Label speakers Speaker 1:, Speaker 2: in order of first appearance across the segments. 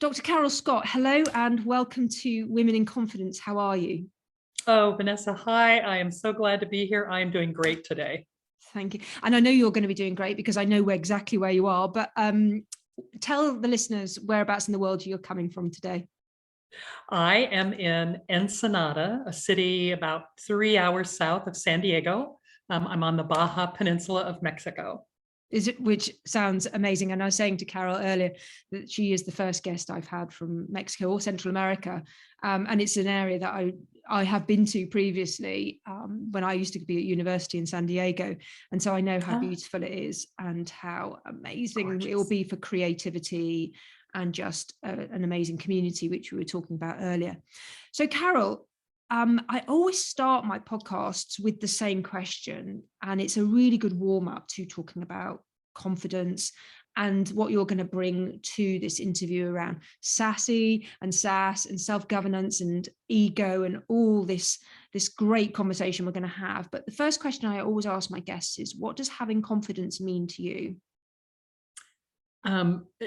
Speaker 1: Dr. Carol Scott, hello and welcome to Women in Confidence. How are you?
Speaker 2: Oh, Vanessa, hi. I am so glad to be here. I am doing great today.
Speaker 1: Thank you. And I know you're going to be doing great because I know exactly where you are, but tell the listeners whereabouts in the world you're coming from today.
Speaker 2: I am in Ensenada, a city about 3 hours south of San Diego. I'm on the Baja Peninsula of Mexico.
Speaker 1: Which sounds amazing. And I was saying to Carol earlier that she is the first guest I've had from Mexico or Central America. And it's an area that I have been to previously when I used to be at university in San Diego. And so I know how beautiful it is and how amazing it will be for creativity and just an amazing community, which we were talking about earlier. So Carol, I always start my podcasts with the same question, and it's a really good warm-up to talking about confidence and what you're going to bring to this interview around Sassy and SASS and self-governance and ego and all this great conversation we're going to have. But the first question I always ask my guests is, what does having confidence mean to you?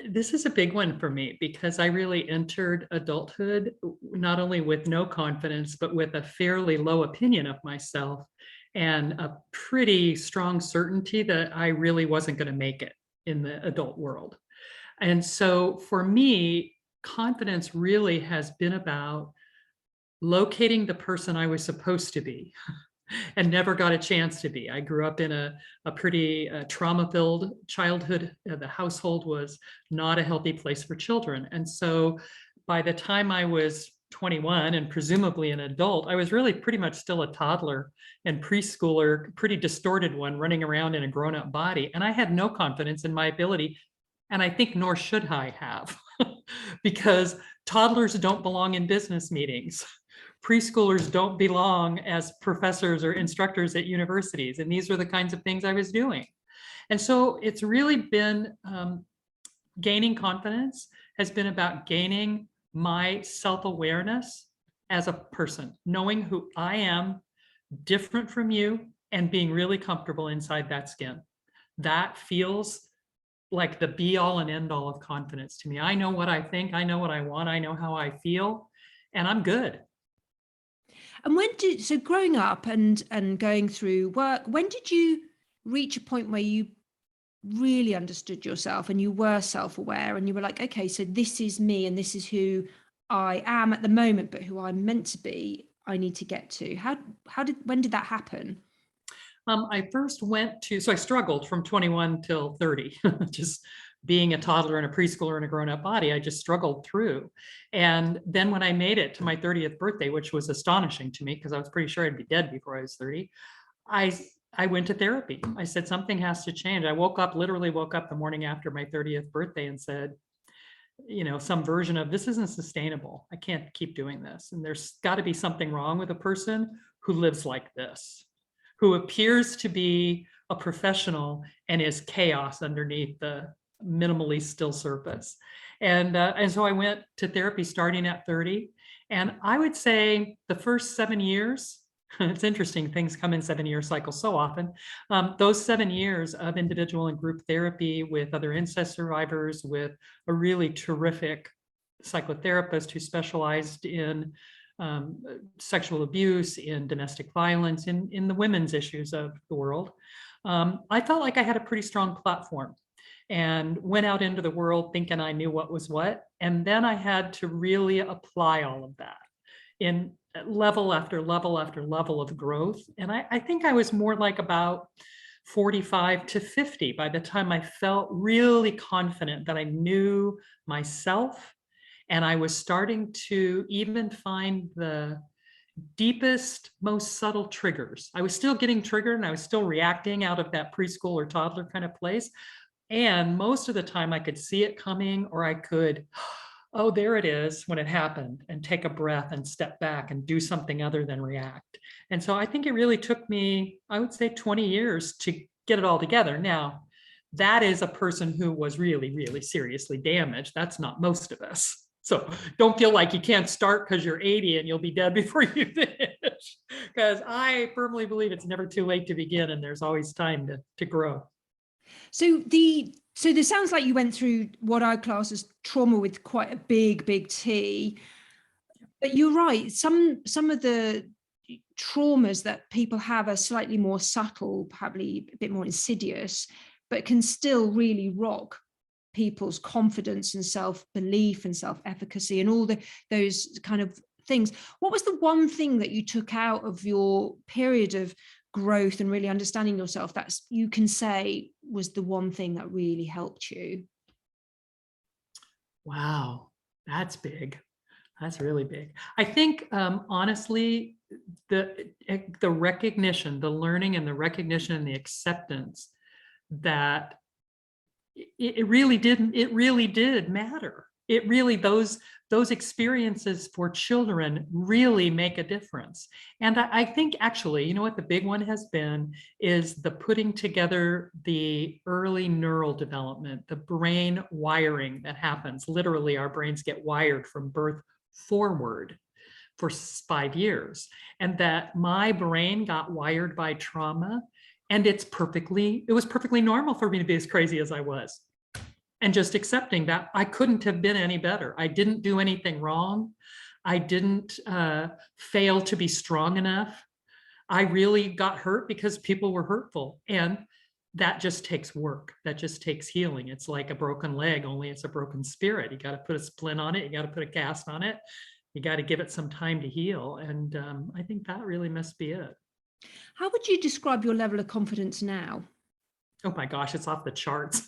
Speaker 2: This is a big one for me because I really entered adulthood not only with no confidence, but with a fairly low opinion of myself and a pretty strong certainty that I really wasn't going to make it in the adult world. And so for me, confidence really has been about locating the person I was supposed to be. And never got a chance to be. I grew up in a pretty trauma-filled childhood. The household was not a healthy place for children. And so by the time I was 21 and presumably an adult, I was really pretty much still a toddler and preschooler, pretty distorted one running around in a grown-up body. And I had no confidence in my ability. And I think nor should I have, because toddlers don't belong in business meetings. Preschoolers don't belong as professors or instructors at universities. And these are the kinds of things I was doing. And so it's really been gaining confidence has been about gaining my self-awareness as a person, knowing who I am, different from you, and being really comfortable inside that skin. That feels like the be all and end all of confidence to me. I know what I think, I know what I want, I know how I feel, and I'm good.
Speaker 1: And so growing up and going through work, when did you reach a point where you really understood yourself and you were self-aware and you were like, okay, so this is me and this is who I am at the moment, but who I'm meant to be, I need to get to. When did that happen?
Speaker 2: I first so I struggled from 21 till 30, just being a toddler and a preschooler and a grown-up body. I just struggled through. And then when I made it to my 30th birthday, which was astonishing to me because I was pretty sure I'd be dead before I was 30, I went to therapy. I said, something has to change. I literally woke up the morning after my 30th birthday and said, some version of this isn't sustainable. I can't keep doing this. And there's got to be something wrong with a person who lives like this, who appears to be a professional and is chaos underneath the minimally still surface. And so I went to therapy starting at 30. And I would say the first 7 years, it's interesting, things come in 7-year cycles so often. Those 7 years of individual and group therapy with other incest survivors, with a really terrific psychotherapist who specialized in sexual abuse, in domestic violence, in the women's issues of the world. I felt like I had a pretty strong platform and went out into the world thinking I knew what was what. And then I had to really apply all of that in level after level after level of growth. And I think I was more like about 45 to 50 by the time I felt really confident that I knew myself. And I was starting to even find the deepest, most subtle triggers. I was still getting triggered and I was still reacting out of that preschool or toddler kind of place. And most of the time I could see it coming, or I could, oh, there it is when it happened, and take a breath and step back and do something other than react. And so I think it really took me, I would say 20 years to get it all together. Now, that is a person who was really, really seriously damaged. That's not most of us. So don't feel like you can't start because you're 80 and you'll be dead before you finish. Because I firmly believe it's never too late to begin and there's always time to grow.
Speaker 1: So the So this sounds like you went through what I class as trauma with quite a big T. But you're right. Some of the traumas that people have are slightly more subtle, probably a bit more insidious, but can still really rock people's confidence and self-belief and self-efficacy and all those kind of things. What was the one thing that you took out of your period of growth and really understanding yourself that you can say was the one thing that really helped you?
Speaker 2: Wow, that's big. That's really big. I think, honestly, the recognition, the learning and the recognition and the acceptance that it really did matter. It really, those experiences for children really make a difference. And I think actually, you know what the big one has been is the putting together the early neural development, the brain wiring that happens. Literally, our brains get wired from birth forward for 5 years. And that my brain got wired by trauma, and it was perfectly normal for me to be as crazy as I was. And just accepting that I couldn't have been any better. I didn't do anything wrong. I didn't fail to be strong enough. I really got hurt because people were hurtful. And that just takes work. That just takes healing. It's like a broken leg, only it's a broken spirit. You got to put a splint on it. You got to put a cast on it. You got to give it some time to heal. And I think that really must be it.
Speaker 1: How would you describe your level of confidence now?
Speaker 2: Oh my gosh, it's off the charts.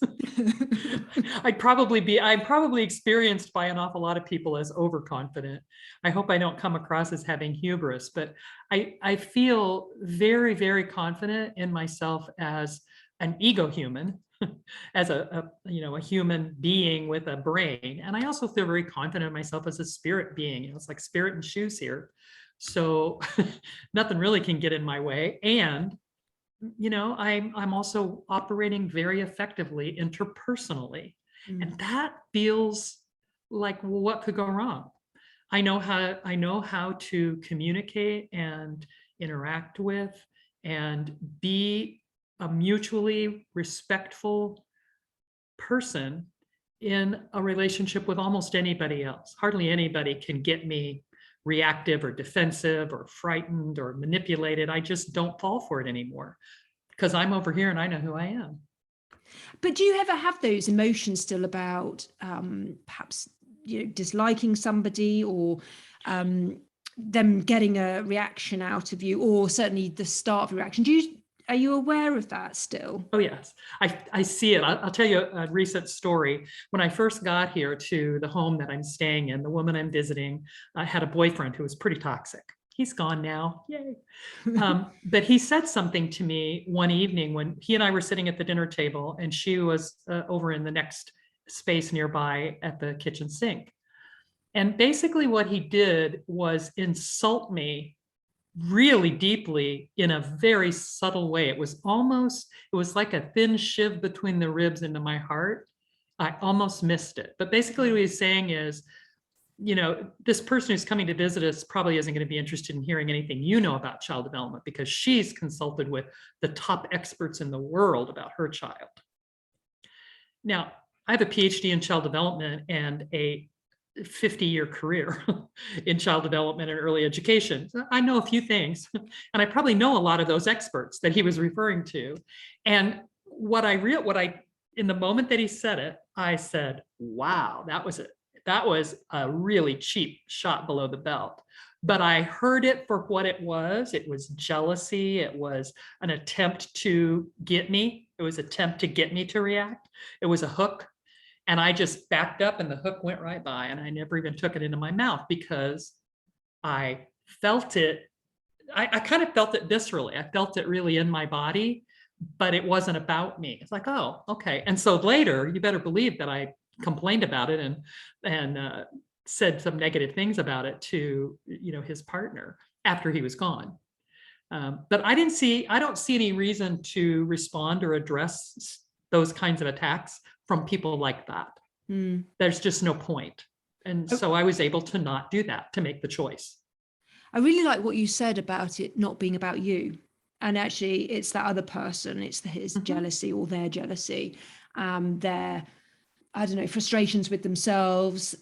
Speaker 2: I'm probably experienced by an awful lot of people as overconfident. I hope I don't come across as having hubris, but I feel very, very confident in myself as an ego human, as a human being with a brain. And I also feel very confident in myself as a spirit being. It's like spirit and shoes here. So nothing really can get in my way. And I'm also operating very effectively interpersonally. And that feels like, well, what could go wrong? I know how to communicate and interact with and be a mutually respectful person in a relationship with almost anybody else. Hardly anybody can get me reactive or defensive or frightened or manipulated. I just don't fall for it anymore because I'm over here and I know who I am.
Speaker 1: But do you ever have those emotions still about perhaps disliking somebody or them getting a reaction out of you, or certainly the start of a reaction? Are you aware of that still?
Speaker 2: Oh, yes. I see it. I'll tell you a recent story. When I first got here to the home that I'm staying in, the woman I'm visiting had a boyfriend who was pretty toxic. He's gone now. Yay. But he said something to me one evening when he and I were sitting at the dinner table and she was over in the next space nearby at the kitchen sink. And basically what he did was insult me really deeply in a very subtle way. It was like a thin shiv between the ribs into my heart. I almost missed it. But basically what he's saying is, this person who's coming to visit us probably isn't going to be interested in hearing anything about child development because she's consulted with the top experts in the world about her child. Now, I have a PhD in child development and a 50-year career in child development and early education. So I know a few things, and I probably know a lot of those experts that he was referring to. And in the moment that he said it, I said, wow, that was it. That was a really cheap shot below the belt. But I heard it for what it was. It was jealousy. It was an attempt to get me. It was an attempt to get me to react. It was a hook. And I just backed up and the hook went right by. And I never even took it into my mouth because I felt it. I kind of felt it viscerally. I felt it really in my body, but it wasn't about me. It's like, oh, okay. And so later, you better believe that I complained about it and said some negative things about it to his partner after he was gone. But I don't see any reason to respond or address those kinds of attacks from people like that. There's just no point. And so I was able to not do that, to make the choice.
Speaker 1: I really like what you said about it not being about you. And actually, it's that other person, it's his jealousy or their jealousy. their, I don't know, frustrations with themselves,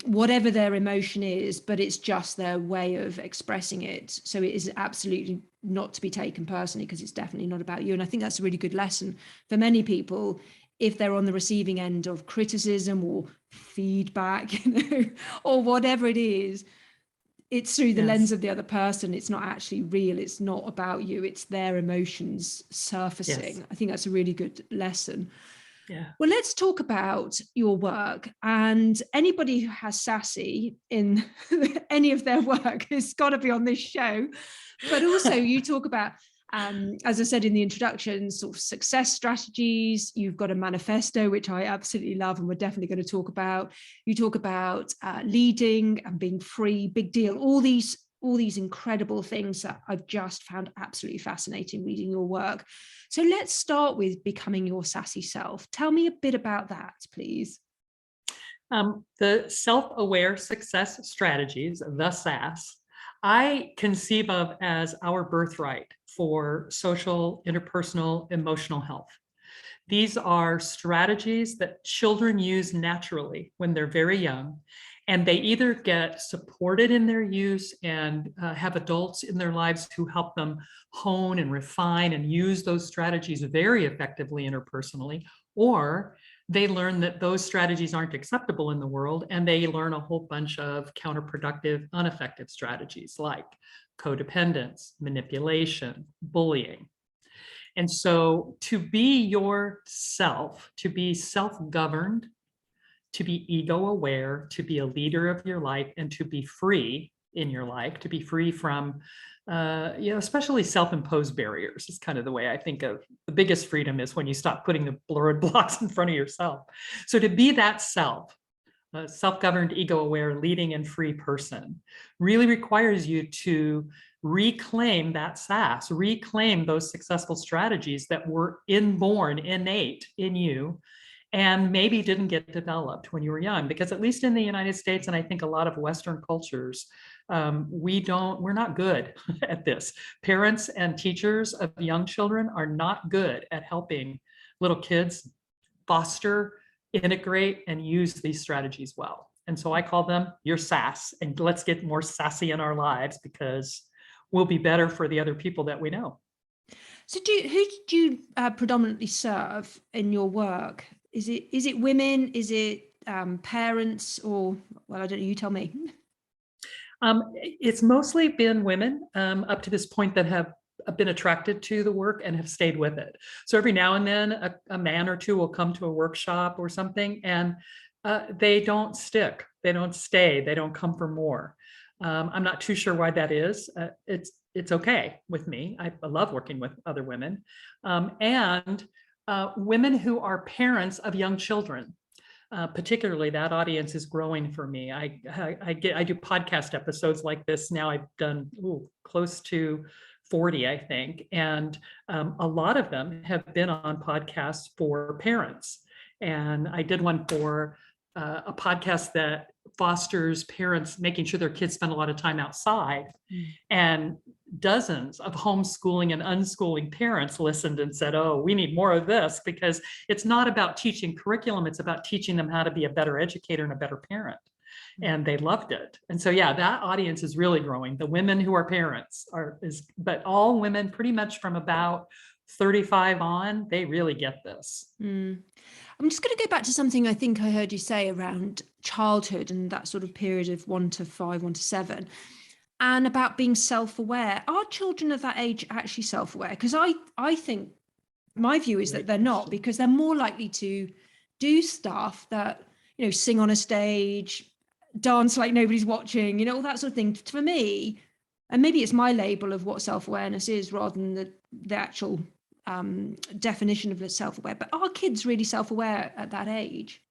Speaker 1: whatever their emotion is, but it's just their way of expressing it. So it is absolutely not to be taken personally, because it's definitely not about you. And I think that's a really good lesson for many people. If they're on the receiving end of criticism or feedback, or whatever it is, it's through the lens of the other person. It's not actually real. It's not about you. It's their emotions surfacing.
Speaker 2: Yes.
Speaker 1: I think that's a really good lesson.
Speaker 2: Yeah.
Speaker 1: Well, let's talk about your work. And anybody who has Sassy in any of their work has got to be on this show. But also you talk about, as I said in the introduction, sort of success strategies. You've got a manifesto, which I absolutely love, and we're definitely going to talk about. You talk about leading and being free, big deal, all these incredible things that I've just found absolutely fascinating reading your work. So let's start with becoming your sassy self. Tell me a bit about that, please.
Speaker 2: The self-aware success strategies, the SASS, I conceive of as our birthright for social, interpersonal, emotional health. These are strategies that children use naturally when they're very young, and they either get supported in their use and have adults in their lives who help them hone and refine and use those strategies very effectively interpersonally, or they learn that those strategies aren't acceptable in the world, and they learn a whole bunch of counterproductive, ineffective strategies like codependence, manipulation, bullying. And so to be yourself, to be self-governed, to be ego-aware, to be a leader of your life, and to be free in your life, to be free from, especially self-imposed barriers is kind of the way I think of the biggest freedom, is when you stop putting the roadblocks in front of yourself. So to be that self-governed, ego-aware, leading and free person really requires you to reclaim that SASS, reclaim those successful strategies that were inborn, innate in you, and maybe didn't get developed when you were young. Because at least in the United States, and I think a lot of Western cultures, we're not good at this. Parents and teachers of young children are not good at helping little kids foster, integrate, and use these strategies well. And so I call them your SASS, and let's get more sassy in our lives, because we'll be better for the other people that we know.
Speaker 1: So who do you predominantly serve in your work? Is it women? Is it parents? Or, well, I don't know, you tell me.
Speaker 2: It's mostly been women up to this point that have been attracted to the work and have stayed with it. So every now and then a man or two will come to a workshop or something, and they don't stick, they don't stay, they don't come for more. I'm not too sure why that is. It's okay with me. I love working with other women, and women who are parents of young children. Particularly, that audience is growing for me. I do podcast episodes like this now. I've done close to 40, I think, and a lot of them have been on podcasts for parents. And I did one for a podcast that fosters parents making sure their kids spend a lot of time outside. And dozens of homeschooling and unschooling parents listened and said, oh, we need more of this, because it's not about teaching curriculum, it's about teaching them how to be a better educator and a better parent. And they loved it. And so, yeah, that audience is really growing. The women who are parents but all women pretty much from about 35 on, they really get this.
Speaker 1: I'm just going to go back to something I think I heard you say around childhood and that sort of period of 1 to 5, 1 to 7, and about being self-aware. Are children of that age actually self-aware? Because I think my view is that they're not, because they're more likely to do stuff that, sing on a stage, dance like nobody's watching, all that sort of thing. For me, and maybe it's my label of what self-awareness is rather than the actual definition of self-aware, but are kids really self-aware at that age?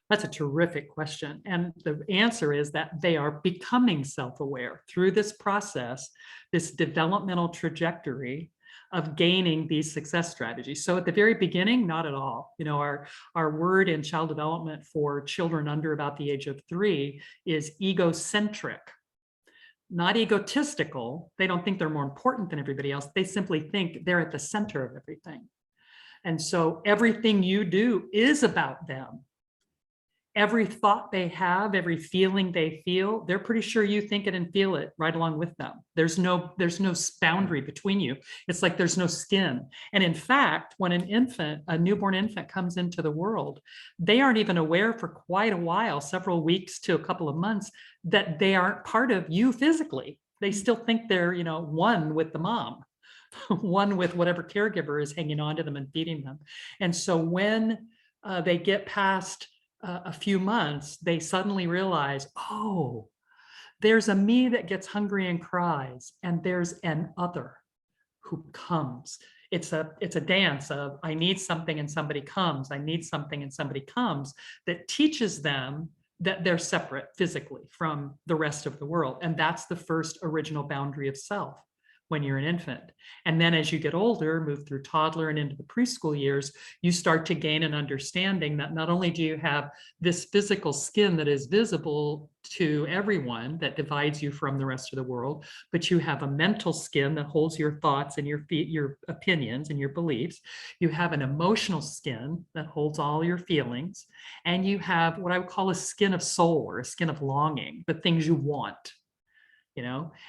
Speaker 2: That's a terrific question. And the answer is that they are becoming self-aware through this process, this developmental trajectory of gaining these success strategies. So at the very beginning, not at all. Our word in child development for children under about the age of 3 is egocentric. Not egotistical. They don't think they're more important than everybody else. They simply think they're at the center of everything. And so everything you do is about them. Every thought they have, every feeling they feel, they're pretty sure you think it and feel it right along with them. There's no boundary between you. It's like there's no skin. And in fact, when a newborn infant comes into the world, they aren't even aware for quite a while, several weeks to a couple of months, that they aren't part of you physically. They still think they're, one with the mom, one with whatever caregiver is hanging on to them and feeding them. And so when they get past a few months, they suddenly realize, oh, there's a me that gets hungry and cries, and there's an other who comes. It's a dance of I need something and somebody comes. I need something and somebody comes, that teaches them that they're separate physically from the rest of the world. And that's the first original boundary of self when you're an infant. And then as you get older, move through toddler and into the preschool years, you start to gain an understanding that not only do you have this physical skin that is visible to everyone that divides you from the rest of the world, but you have a mental skin that holds your thoughts and your opinions and your beliefs. You have an emotional skin that holds all your feelings. And you have what I would call a skin of soul, or a skin of longing, the things you want.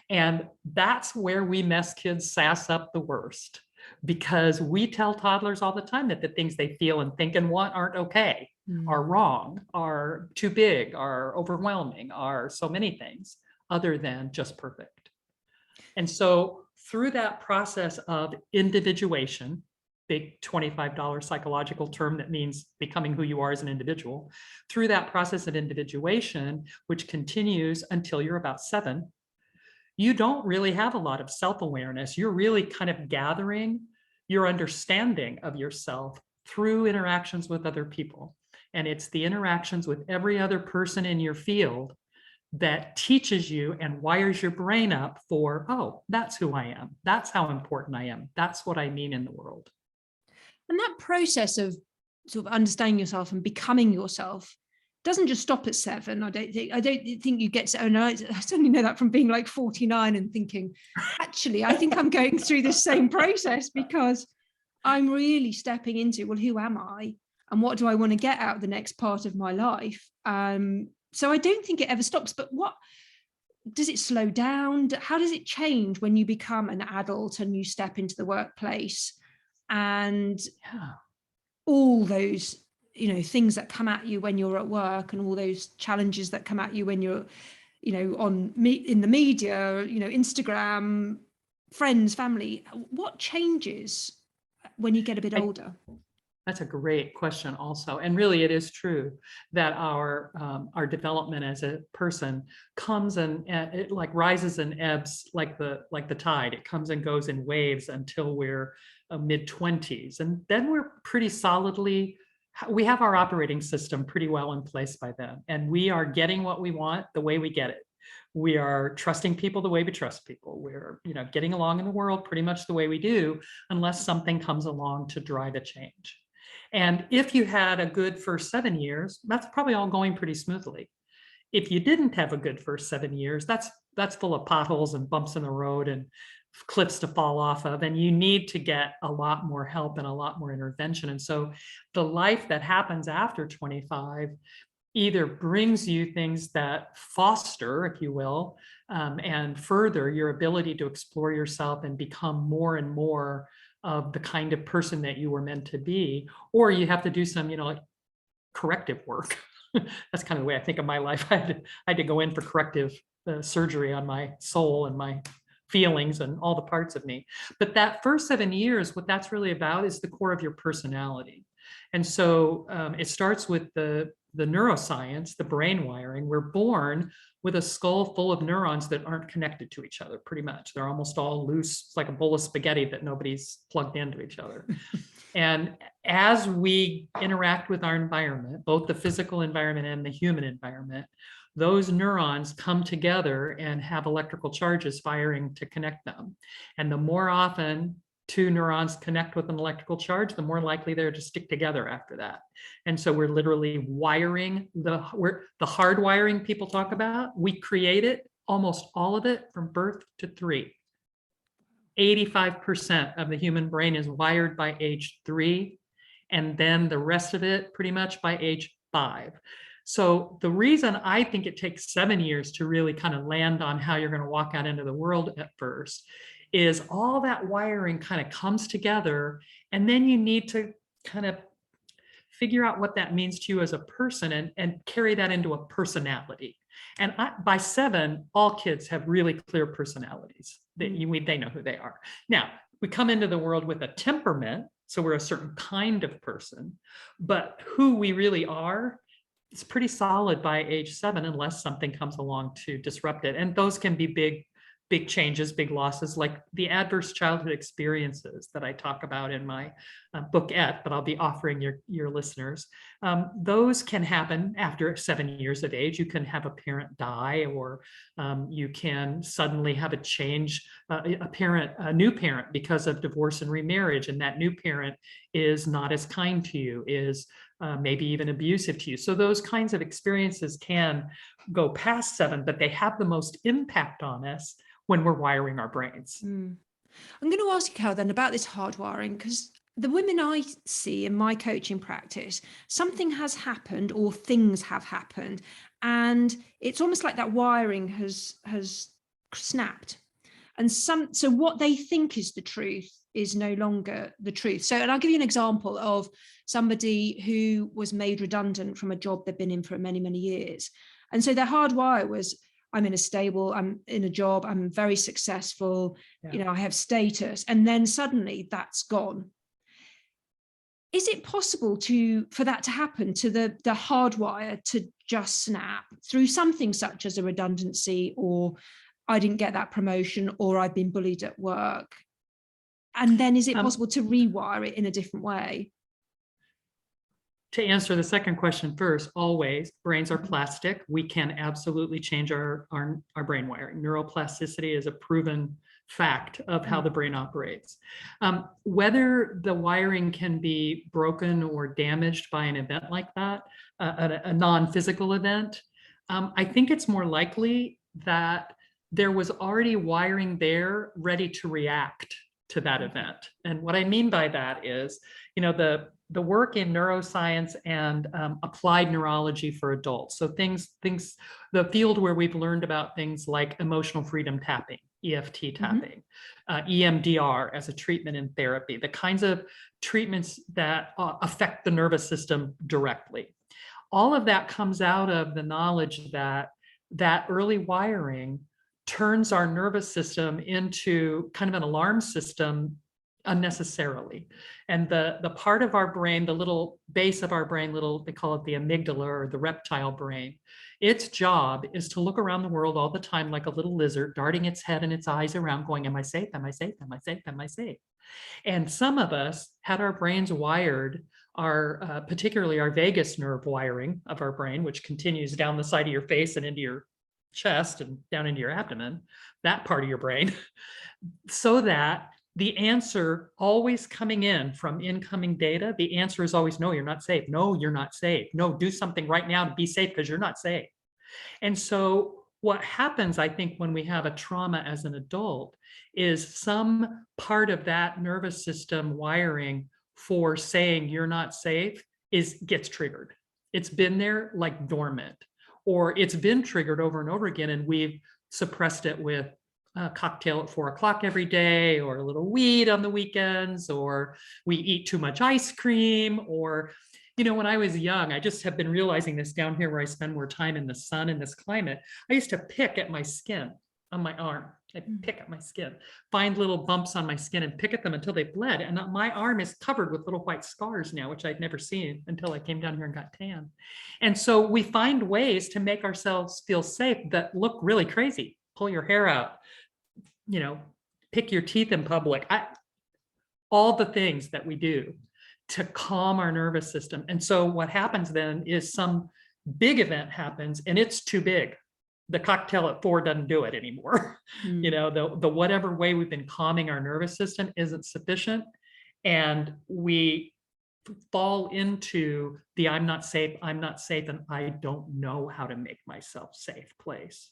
Speaker 2: And that's where we mess kids sass up the worst, because we tell toddlers all the time that the things they feel and think and want aren't okay, are wrong, are too big, are overwhelming, are so many things other than just perfect. And so through that process of individuation, big $25 psychological term that means becoming who you are as an individual, through that process of individuation, which continues until you're about 7, you don't really have a lot of self-awareness. You're really kind of gathering your understanding of yourself through interactions with other people. And it's the interactions with every other person in your field that teaches you and wires your brain up for, oh, that's who I am. That's how important I am. That's what I mean in the world.
Speaker 1: And that process of sort of understanding yourself and becoming yourself doesn't just stop at 7. I don't think you get to, and I certainly know that from being like 49 and thinking, actually, I think I'm going through the same process, because I'm really stepping into, well, who am I? And what do I want to get out of the next part of my life? So I don't think it ever stops, but what does it slow down? How does it change when you become an adult and you step into the workplace, and all those things that come at you when you're at work, and all those challenges that come at you when you're in the media, Instagram, friends, family? What changes when you get a bit older?
Speaker 2: That's a great question also. And really, it is true that our development as a person comes and it like rises and ebbs like the tide. It comes and goes in waves until we're mid-20s. And then we're pretty solidly, we have our operating system pretty well in place by then. And we are getting what we want the way we get it. We are trusting people the way we trust people. We're getting along in the world pretty much the way we do, unless something comes along to drive a change. And if you had a good first 7 years, that's probably all going pretty smoothly. If you didn't have a good first 7 years, that's full of potholes and bumps in the road and cliffs to fall off of, and you need to get a lot more help and a lot more intervention. And so the life that happens after 25 either brings you things that foster, if you will, and further your ability to explore yourself and become more and more of the kind of person that you were meant to be, or you have to do some, corrective work. That's kind of the way I think of my life. I had to go in for corrective surgery on my soul and my feelings and all the parts of me. But that first 7 years, what that's really about is the core of your personality. And so it starts with the neuroscience, the brain wiring. We're born with a skull full of neurons that aren't connected to each other, pretty much. They're almost all loose. It's like a bowl of spaghetti that nobody's plugged into each other. And as we interact with our environment, both the physical environment and the human environment, those neurons come together and have electrical charges firing to connect them. And the more often 2 neurons connect with an electrical charge, the more likely they're to stick together after that. And so we're literally wiring the hard wiring people talk about. We create it, almost all of it, from birth to 3. 85% of the human brain is wired by age 3 and then the rest of it pretty much by age 5. So the reason I think it takes 7 years to really kind of land on how you're going to walk out into the world at first is all that wiring kind of comes together, and then you need to kind of figure out what that means to you as a person and carry that into a personality. And by 7, all kids have really clear personalities that they know who they are. Now, we come into the world with a temperament, so we're a certain kind of person, but who we really are is pretty solid by age 7, unless something comes along to disrupt it. And those can be big changes, big losses, like the adverse childhood experiences that I talk about in my bookette, but I'll be offering your listeners. Those can happen after 7 years of age. You can have a parent die, or you can suddenly have a change, a new parent because of divorce and remarriage, and that new parent is not as kind to you, is maybe even abusive to you. So those kinds of experiences can go past 7, but they have the most impact on us when we're wiring our brains.
Speaker 1: I'm going to ask you, Carol, then about this hardwiring, because the women I see in my coaching practice, something has happened or things have happened, and it's almost like that wiring has snapped. And so what they think is the truth is no longer the truth. So, and I'll give you an example of somebody who was made redundant from a job they've been in for many, many years. And so their hardwire was, I'm in a stable, I'm in a job, I'm very successful, I have status, and then suddenly that's gone. Is it possible for that to happen, to the hardwire to just snap through something such as a redundancy, or I didn't get that promotion, or I've been bullied at work? And then is it possible to rewire it in a different way?
Speaker 2: To answer the second question first, always, brains are plastic. We can absolutely change our brain wiring. Neuroplasticity is a proven fact of how the brain operates. Whether the wiring can be broken or damaged by an event like that, a non-physical event, I think it's more likely that there was already wiring there ready to react to that event. And what I mean by that is, the work in neuroscience and applied neurology for adults. So the field where we've learned about things like emotional freedom tapping, EFT tapping, EMDR as a treatment in therapy, the kinds of treatments that affect the nervous system directly. All of that comes out of the knowledge that early wiring turns our nervous system into kind of an alarm system unnecessarily. And the part of our brain, the little base of our brain, they call it the amygdala, or the reptile brain, its job is to look around the world all the time like a little lizard, darting its head and its eyes around going, am I safe? Am I safe? Am I safe? Am I safe? And some of us had our brains wired, particularly our vagus nerve wiring of our brain, which continues down the side of your face and into your chest and down into your abdomen, that part of your brain, so that the answer always coming in from incoming data, the answer is always, no, you're not safe. No, you're not safe. No, do something right now to be safe because you're not safe. And so what happens, I think, when we have a trauma as an adult is some part of that nervous system wiring for saying you're not safe gets triggered. It's been there like dormant, or it's been triggered over and over again, and we've suppressed it with a cocktail at 4 o'clock every day, or a little weed on the weekends, or we eat too much ice cream, or, when I was young, I just have been realizing this down here where I spend more time in the sun in this climate. I used to pick at my skin on my arm. I'd pick at my skin, find little bumps on my skin and pick at them until they bled. And my arm is covered with little white scars now, which I'd never seen until I came down here and got tan. And so we find ways to make ourselves feel safe that look really crazy. Pull your hair out, pick your teeth in public. All the things that we do to calm our nervous system. And so what happens then is some big event happens and it's too big. The cocktail at 4 doesn't do it anymore. The whatever way we've been calming our nervous system isn't sufficient. And we fall into the I'm not safe, and I don't know how to make myself safe place.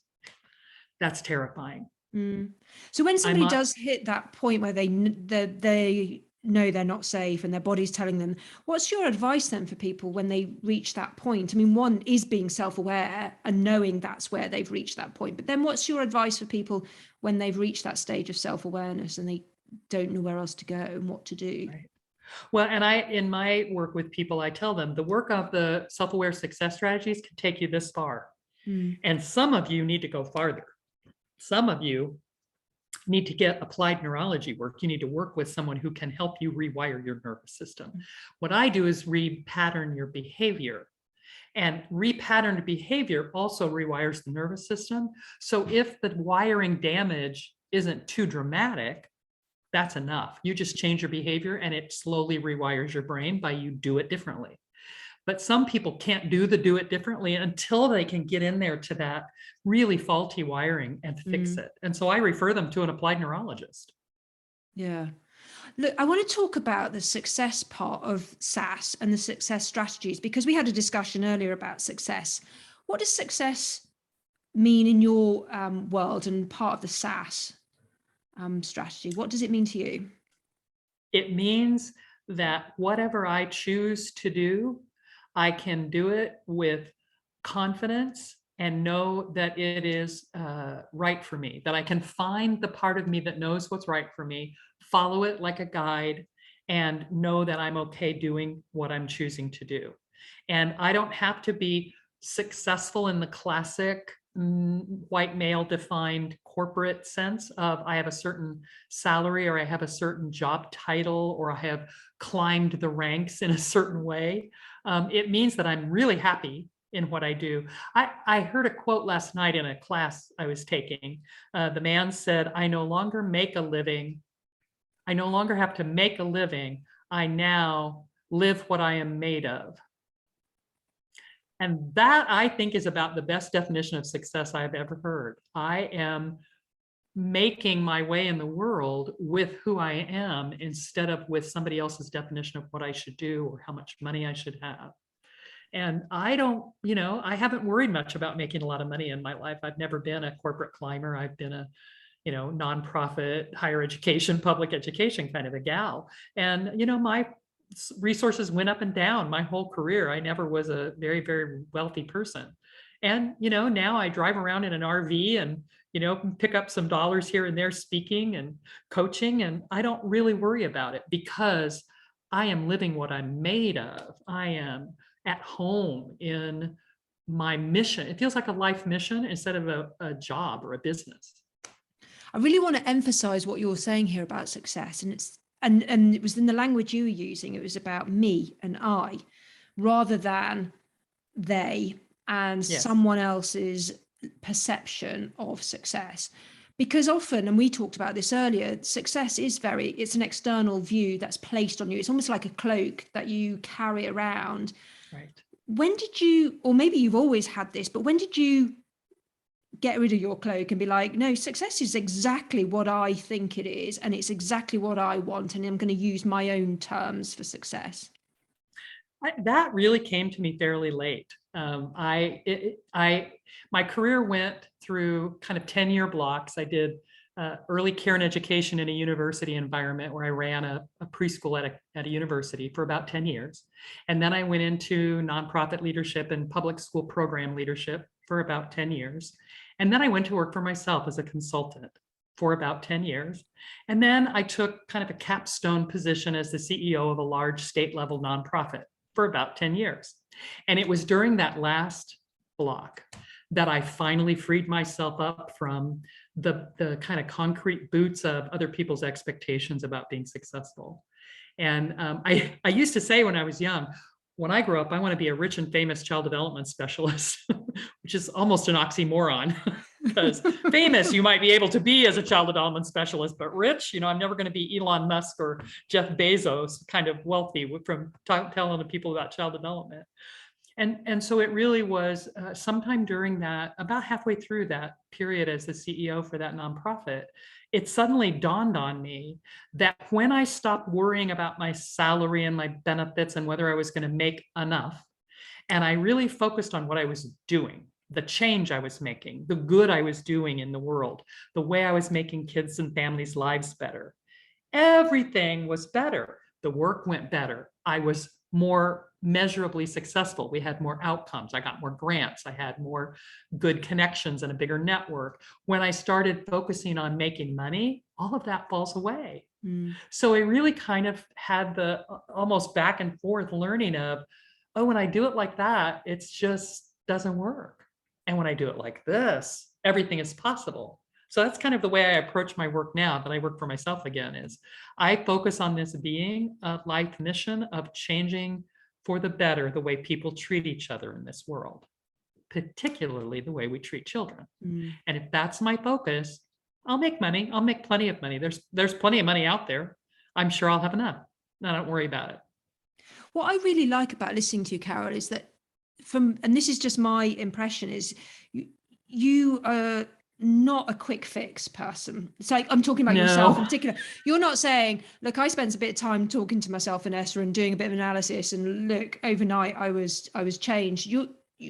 Speaker 2: That's terrifying.
Speaker 1: So when somebody does hit that point where they know they're not safe and their body's telling them. What's your advice then for people when they reach that point? I mean, one is being self-aware and knowing that's where they've reached that point. But then what's your advice for people when they've reached that stage of self-awareness and they don't know where else to go and what to do?
Speaker 2: Right. Well, and in my work with people, I tell them the work of the self-aware success strategies can take you this far. And some of you need to go farther. Some of you need to get applied neurology work. You need to work with someone who can help you rewire your nervous system. What I do is repattern your behavior. And repatterned behavior also rewires the nervous system. So if the wiring damage isn't too dramatic, that's enough. You just change your behavior and it slowly rewires your brain by you do it differently. But some people can't do it differently until they can get in there to that really faulty wiring and fix it. And so I refer them to an applied neurologist.
Speaker 1: Yeah. Look, I want to talk about the success part of SASS and the success strategies, because we had a discussion earlier about success. What does success mean in your world and part of the SASS strategy? What does it mean to you?
Speaker 2: It means that whatever I choose to do, I can do it with confidence and know that it is right for me, that I can find the part of me that knows what's right for me, follow it like a guide, and know that I'm okay doing what I'm choosing to do. And I don't have to be successful in the classic white male defined corporate sense of I have a certain salary or I have a certain job title or I have climbed the ranks in a certain way. It means that I'm really happy in what I do. I heard a quote last night in a class I was taking. The man said, I no longer make a living. I no longer have to make a living. I now live what I am made of. And that, I think, is about the best definition of success I've ever heard. I am making my way in the world with who I am instead of with somebody else's definition of what I should do or how much money I should have. And I don't, I haven't worried much about making a lot of money in my life. I've never been a corporate climber. I've been a, nonprofit, higher education, public education kind of a gal. And, my resources went up and down my whole career. I never was a very, very wealthy person. And, now I drive around in an RV and, pick up some dollars here and there speaking and coaching. And I don't really worry about it because I am living what I'm made of. I am at home in my mission. It feels like a life mission instead of a job or a business.
Speaker 1: I really want to emphasize what you're saying here about success. And it was in the language you were using. It was about me and I, rather than they and someone else's perception of success. Because often, and we talked about this earlier, success is it's an external view that's placed on you. It's almost like a cloak that you carry around.
Speaker 2: Right.
Speaker 1: When did you, or maybe you've always had this, but when did you get rid of your cloak and be like, no, success is exactly what I think it is, and it's exactly what I want, and I'm going to use my own terms for success?
Speaker 2: That really came to me fairly late. My career went through kind of 10-year blocks. I did early care and education in a university environment where I ran a preschool at a university for about 10 years. And then I went into nonprofit leadership and public school program leadership for about 10 years. And then I went to work for myself as a consultant for about 10 years. And then I took kind of a capstone position as the CEO of a large state level nonprofit for about 10 years. And it was during that last block that I finally freed myself up from the kind of concrete boots of other people's expectations about being successful. And I used to say when I was young, when I grow up, I want to be a rich and famous child development specialist, which is almost an oxymoron. Because famous you might be able to be as a child development specialist, but rich, I'm never going to be Elon Musk or Jeff Bezos kind of wealthy from telling the people about child development. And so it really was sometime during that, about halfway through that period as the CEO for that nonprofit, it suddenly dawned on me that when I stopped worrying about my salary and my benefits and whether I was going to make enough, and I really focused on what I was doing, the change I was making, the good I was doing in the world, the way I was making kids and families' lives better, Everything was better. The work went better. I was more measurably successful. We had more outcomes. I got more grants. I had more good connections and a bigger network. When I started focusing on making money, all of that falls away. So I really kind of had the almost back and forth learning of, oh, when I do it like that, it just doesn't work. And when I do it like this, everything is possible. So that's kind of the way I approach my work now that I work for myself again, is I focus on this being a life mission of changing for the better the way people treat each other in this world, particularly the way we treat children. And if that's my focus, I'll make money. I'll make plenty of money. There's plenty of money out there. I'm sure I'll have enough. I don't worry about it.
Speaker 1: What I really like about listening to you, Carol, is that and this is just my impression, is you are not a quick fix person. It's like, I'm talking about yourself in particular. You're not saying, look, I spent a bit of time talking to myself, Vanessa, and doing a bit of analysis, and look, overnight I was changed.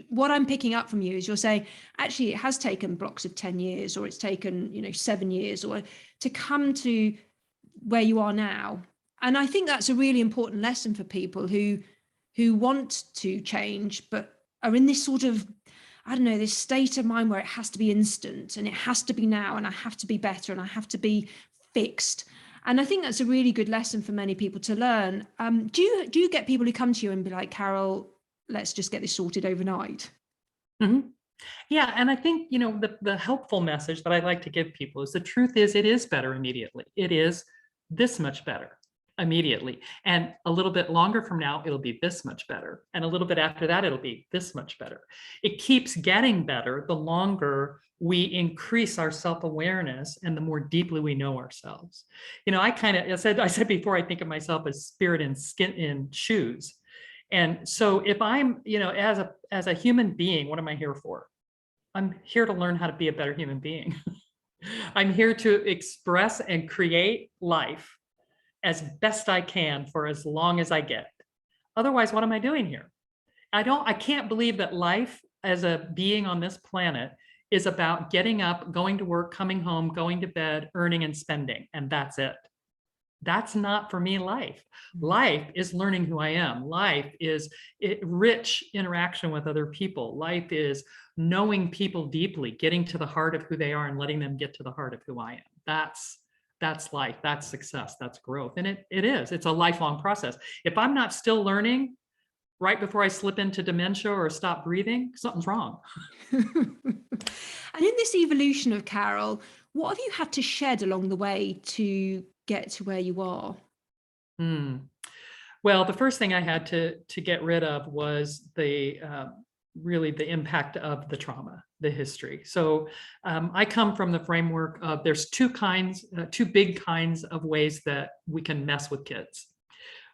Speaker 1: What I'm picking up from you is you're saying, actually, it has taken blocks of 10 years, or it's taken, 7 years, or to come to where you are now. And I think that's a really important lesson for people who want to change, but are in this sort of, I don't know, this state of mind where it has to be instant and it has to be now, and I have to be better and I have to be fixed. And I think that's a really good lesson for many people to learn. Do you get people who come to you and be like, Carol, let's just get this sorted overnight?
Speaker 2: Yeah. And I think, the helpful message that I like to give people is the truth is it is better immediately. It is this much better immediately. And a little bit longer from now, it'll be this much better. And a little bit after that, it'll be this much better. It keeps getting better the longer we increase our self-awareness and the more deeply we know ourselves. I said before, I think of myself as spirit and skin in shoes. And so if I'm, as a human being, what am I here for? I'm here to learn how to be a better human being. I'm here to express and create life as best I can for as long as I get. Otherwise, what am I doing here? I can't believe that life as a being on this planet is about getting up, going to work, coming home, going to bed, earning and spending, and that's it. That's not for me life. Life is learning who I am. Life is rich interaction with other people. Life is knowing people deeply, getting to the heart of who they are and letting them get to the heart of who I am. That's life, that's success, that's growth. And it's a lifelong process. If I'm not still learning right before I slip into dementia or stop breathing, something's wrong.
Speaker 1: And in this evolution of Carol, what have you had to shed along the way to get to where you are?
Speaker 2: Well, the first thing I had to get rid of was really the impact of the trauma, the history. So I come from the framework of there's two big kinds of ways that we can mess with kids.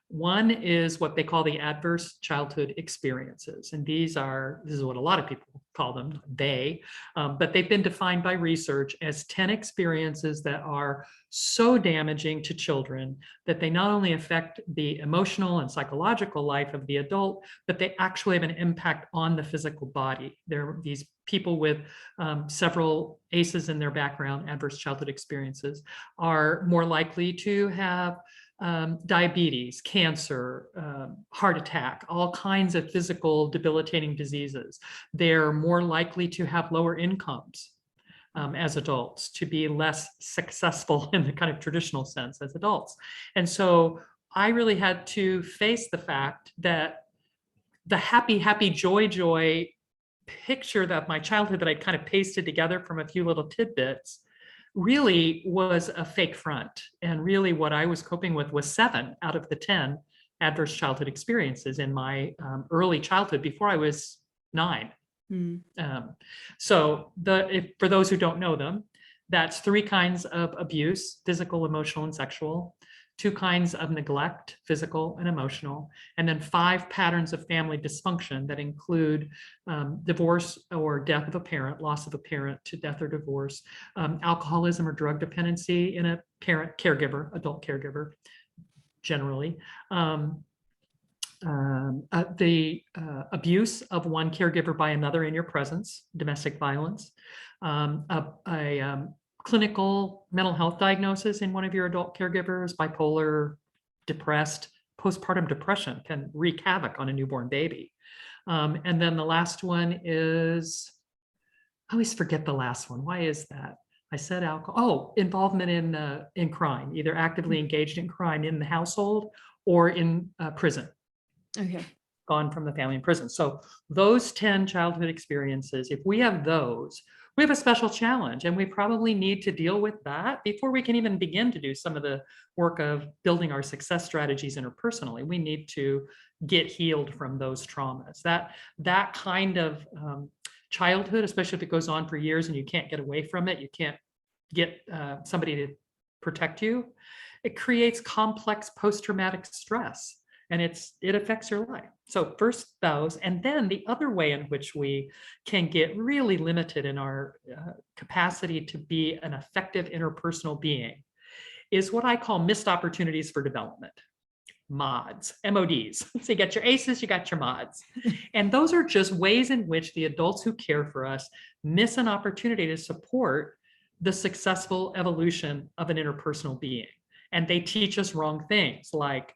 Speaker 2: One is what they call the adverse childhood experiences. And this is what a lot of people call them, but they've been defined by research as 10 experiences that are so damaging to children that they not only affect the emotional and psychological life of the adult, but they actually have an impact on the physical body. They're these people with several ACEs in their background, adverse childhood experiences, are more likely to have diabetes, cancer, heart attack, all kinds of physical debilitating diseases. They're more likely to have lower incomes as adults, to be less successful in the kind of traditional sense as adults. And so I really had to face the fact that the happy, joy picture of my childhood that I kind of pasted together from a few little tidbits really was a fake front. And really what I was coping with was 7 out of the 10 adverse childhood experiences in my early childhood before I was 9. So for those who don't know them, that's 3 kinds of abuse: physical, emotional, and sexual; 2 kinds of neglect, physical and emotional; and then 5 patterns of family dysfunction that include divorce or death of a parent, loss of a parent to death or divorce, alcoholism or drug dependency in a adult caregiver, generally, the abuse of one caregiver by another in your presence, domestic violence, a clinical mental health diagnosis in one of your adult caregivers, bipolar, depressed, postpartum depression can wreak havoc on a newborn baby. And then the last one is, I always forget the last one. Why is that? I said alcohol. Oh, involvement in crime, either actively engaged in crime in the household or in prison.
Speaker 1: Okay.
Speaker 2: Gone from the family in prison. So those 10 childhood experiences, if we have those, we have a special challenge, and we probably need to deal with that before we can even begin to do some of the work of building our success strategies interpersonally. We need to get healed from those traumas. That kind of childhood, especially if it goes on for years and you can't get away from it, you can't get somebody to protect you, it creates complex post-traumatic stress. And it affects your life. So first those, and then the other way in which we can get really limited in our capacity to be an effective interpersonal being is what I call missed opportunities for development. MODs, MODs. So you got your ACEs, you got your MODs. And those are just ways in which the adults who care for us miss an opportunity to support the successful evolution of an interpersonal being. And they teach us wrong things like,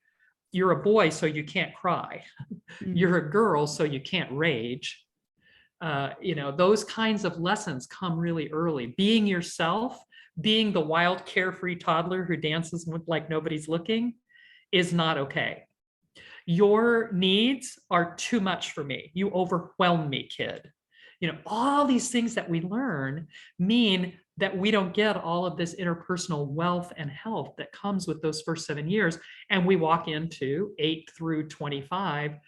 Speaker 2: you're a boy, so you can't cry. You're a girl, so you can't rage. Those kinds of lessons come really early. Being yourself, being the wild, carefree toddler who dances like nobody's looking is not okay. Your needs are too much for me. You overwhelm me, kid. All these things that we learn mean that we don't get all of this interpersonal wealth and health that comes with those first 7 years. And we walk into 8 through 25,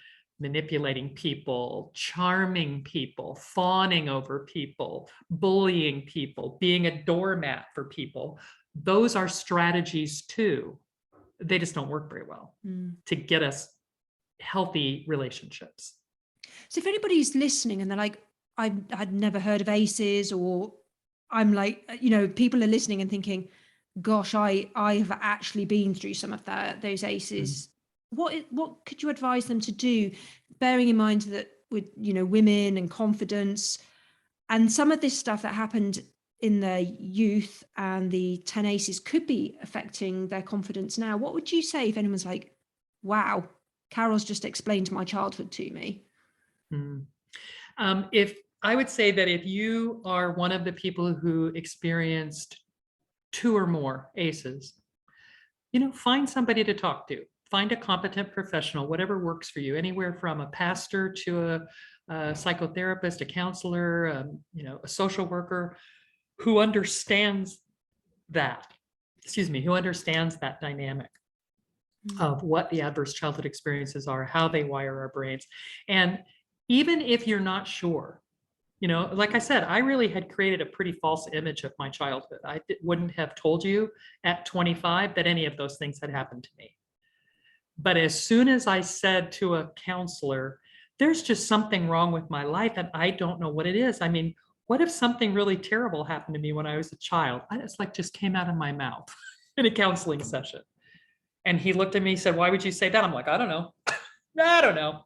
Speaker 2: manipulating people, charming people, fawning over people, bullying people, being a doormat for people. Those are strategies too. They just don't work very well to get us healthy relationships.
Speaker 1: So if anybody's listening and they're like, I'd never heard of ACEs, or I'm like, people are listening and thinking, gosh, I have actually been through some of those ACEs. What could you advise them to do, bearing in mind that with, women and confidence and some of this stuff that happened in their youth and the 10 ACEs could be affecting their confidence now? What would you say if anyone's like, wow, Carol's just explained my childhood to me?
Speaker 2: If I would say that if you are one of the people who experienced 2 or more ACEs, find somebody to talk to. Find a competent professional, whatever works for you, anywhere from a pastor to a psychotherapist, a counselor, a social worker who understands that, who understands that dynamic of what the adverse childhood experiences are, how they wire our brains. And even if you're not sure, like I said, I really had created a pretty false image of my childhood. I wouldn't have told you at 25 that any of those things had happened to me. But as soon as I said to a counselor, there's just something wrong with my life and I don't know what it is. I mean, what if something really terrible happened to me when I was a child? It's like just came out of my mouth in a counseling session. And he looked at me and said, why would you say that? I'm like, I don't know. I don't know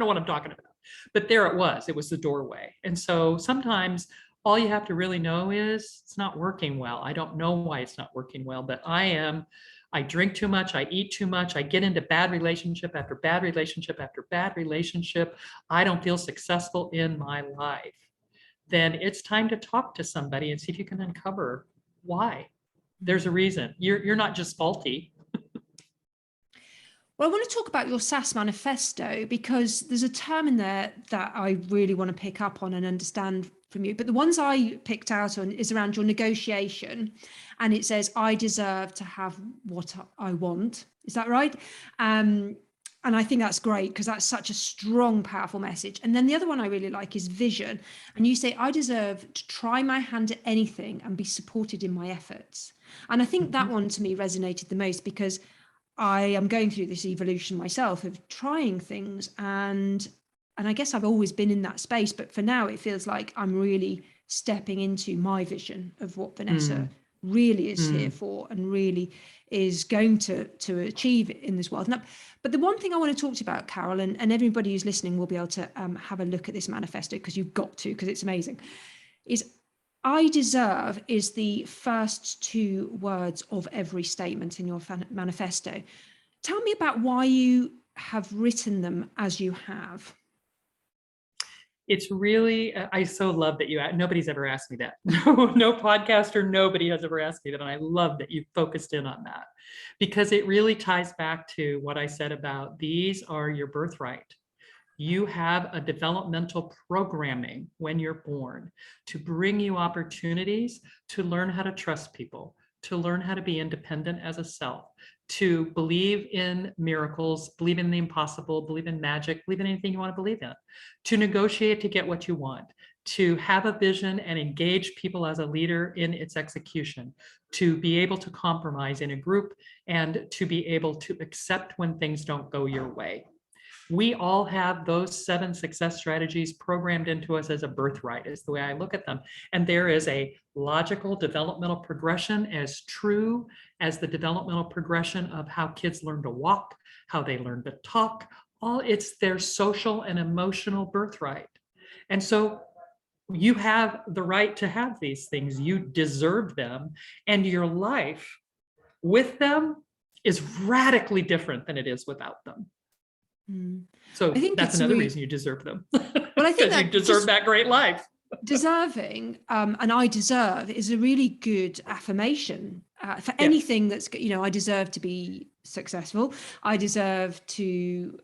Speaker 2: what I'm talking about. But there it was the doorway. And so sometimes all you have to really know is it's not working well. I don't know why it's not working well, but I drink too much. I eat too much. I get into bad relationship after bad relationship after bad relationship. I don't feel successful in my life. Then it's time to talk to somebody and see if you can uncover why. There's a reason. You're not just faulty.
Speaker 1: Well, I want to talk about your SASS manifesto, because there's a term in there that I really want to pick up on and understand from you. But the ones I picked out on is around your negotiation. And it says, I deserve to have what I want. Is that right? And I think that's great, because that's such a strong, powerful message. And then the other one I really like is vision. And you say, I deserve to try my hand at anything and be supported in my efforts. And I think that one to me resonated the most, because I am going through this evolution myself of trying things, and I guess I've always been in that space, but for now it feels like I'm really stepping into my vision of what Vanessa really is here for and really is going to achieve in this world. But the one thing I want to talk to you about, Carol, and everybody who's listening will be able to have a look at this manifesto, because you've got to, because it's amazing, is I deserve is the first two words of every statement in your manifesto. Tell me about why you have written them as you have.
Speaker 2: It's really, I so love that nobody's ever asked me that. No podcaster, nobody has ever asked me that. And I love that you focused in on that, because it really ties back to what I said about these are your birthright. You have a developmental programming when you're born to bring you opportunities to learn how to trust people, to learn how to be independent as a self, to believe in miracles, believe in the impossible, believe in magic, believe in anything you want to believe in, to negotiate to get what you want, to have a vision and engage people as a leader in its execution, to be able to compromise in a group, and to be able to accept when things don't go your way. We all have those 7 success strategies programmed into us as a birthright, is the way I look at them. And there is a logical developmental progression as true as the developmental progression of how kids learn to walk, how they learn to talk. It's their social and emotional birthright. And so you have the right to have these things. You deserve them. And your life with them is radically different than it is without them. So
Speaker 1: I think
Speaker 2: that's another reason you deserve them.
Speaker 1: Well, I think
Speaker 2: because you deserve that great life.
Speaker 1: Deserving and I deserve is a really good affirmation for anything that's, I deserve to be successful. I deserve to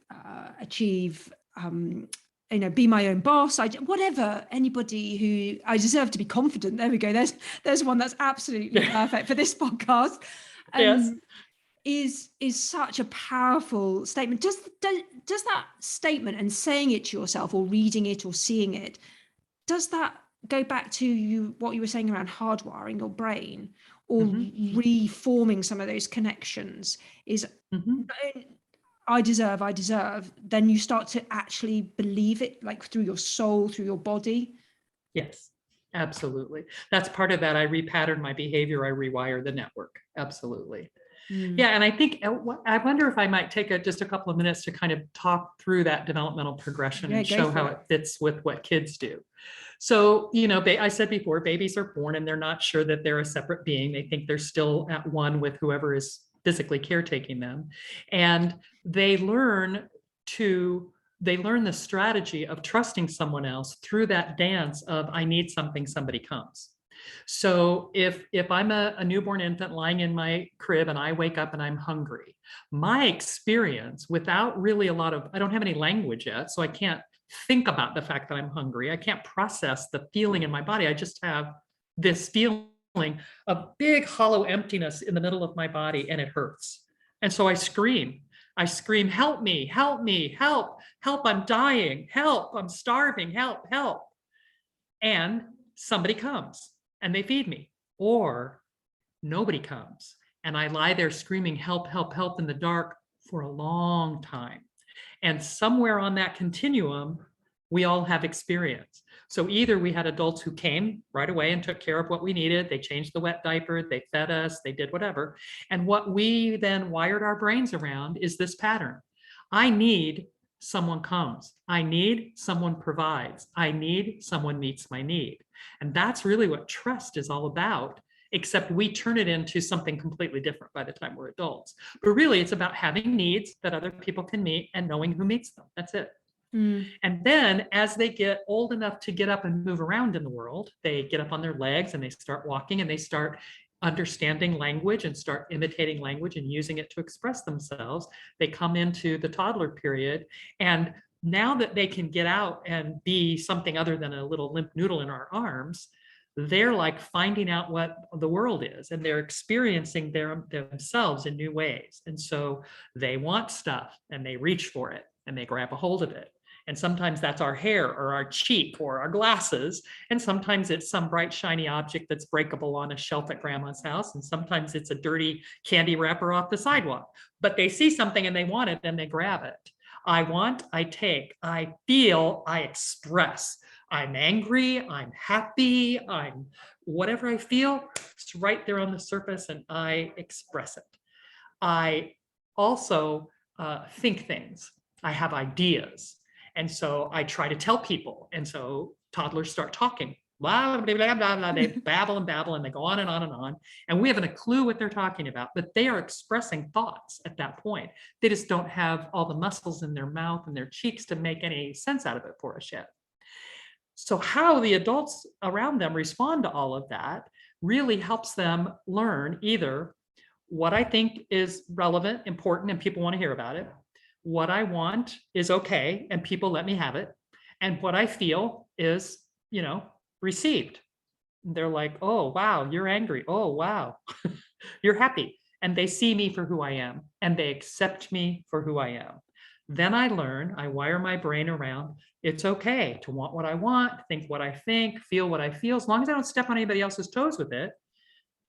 Speaker 1: achieve, be my own boss. Whatever, anybody who, I deserve to be confident. There we go. There's one that's absolutely perfect for this podcast.
Speaker 2: Yes.
Speaker 1: Is such a powerful statement. Does that statement and saying it to yourself or reading it or seeing it, does that go back to what you were saying around hardwiring your brain or reforming some of those connections? I deserve, then you start to actually believe it, like through your soul, through your body.
Speaker 2: Yes, absolutely. That's part of that. I repattern my behavior. I rewire the network. Absolutely. Yeah, and I think, I wonder if I might take just a couple of minutes to kind of talk through that developmental progression and show how it fits with what kids do. So, I said before, babies are born and they're not sure that they're a separate being. They think they're still at one with whoever is physically caretaking them. And they learn the strategy of trusting someone else through that dance of, I need something, somebody comes. So if I'm a newborn infant lying in my crib and I wake up and I'm hungry, my experience without really I don't have any language yet, so I can't think about the fact that I'm hungry. I can't process the feeling in my body. I just have this feeling of big hollow emptiness in the middle of my body, and it hurts. And so I scream, help me, help me, help, I'm dying, help, I'm starving, help. And somebody comes and they feed me, or nobody comes. And I lie there screaming, help, help, help in the dark for a long time. And somewhere on that continuum, we all have experience. So either we had adults who came right away and took care of what we needed. They changed the wet diaper, they fed us, they did whatever. And what we then wired our brains around is this pattern. I need someone comes. I need someone provides. I need someone meets my need. And that's really what trust is all about, except we turn it into something completely different by the time we're adults. But really, it's about having needs that other people can meet and knowing who meets them. That's it. And then as they get old enough to get up and move around in the world, they get up on their legs and they start walking and they start understanding language and start imitating language and using it to express themselves. They come into the toddler period, and now that they can get out and be something other than a little limp noodle in our arms, they're like finding out what the world is, and they're experiencing themselves in new ways. And so they want stuff and they reach for it and they grab a hold of it. And sometimes that's our hair or our cheek or our glasses. And sometimes it's some bright, shiny object that's breakable on a shelf at grandma's house. And sometimes it's a dirty candy wrapper off the sidewalk. But they see something and they want it and they grab it. I want, I take, I feel, I express. I'm angry, I'm happy, I'm whatever I feel, it's right there on the surface and I express it. I also think things. I have ideas. And so I try to tell people. And so toddlers start talking blah, blah, blah, blah, blah. They babble and babble and they go on and on and on. And we haven't a clue what they're talking about, but they are expressing thoughts at that point. They just don't have all the muscles in their mouth and their cheeks to make any sense out of it for us yet. So how the adults around them respond to all of that really helps them learn either what I think is relevant, important, and people want to hear about it, what I want is okay and people let me have it, and what I feel is, received. They're like, oh, wow, you're angry. Oh, wow, you're happy. And they see me for who I am and they accept me for who I am. Then I wire my brain around, it's okay to want what I want, think what I think, feel what I feel, as long as I don't step on anybody else's toes with it,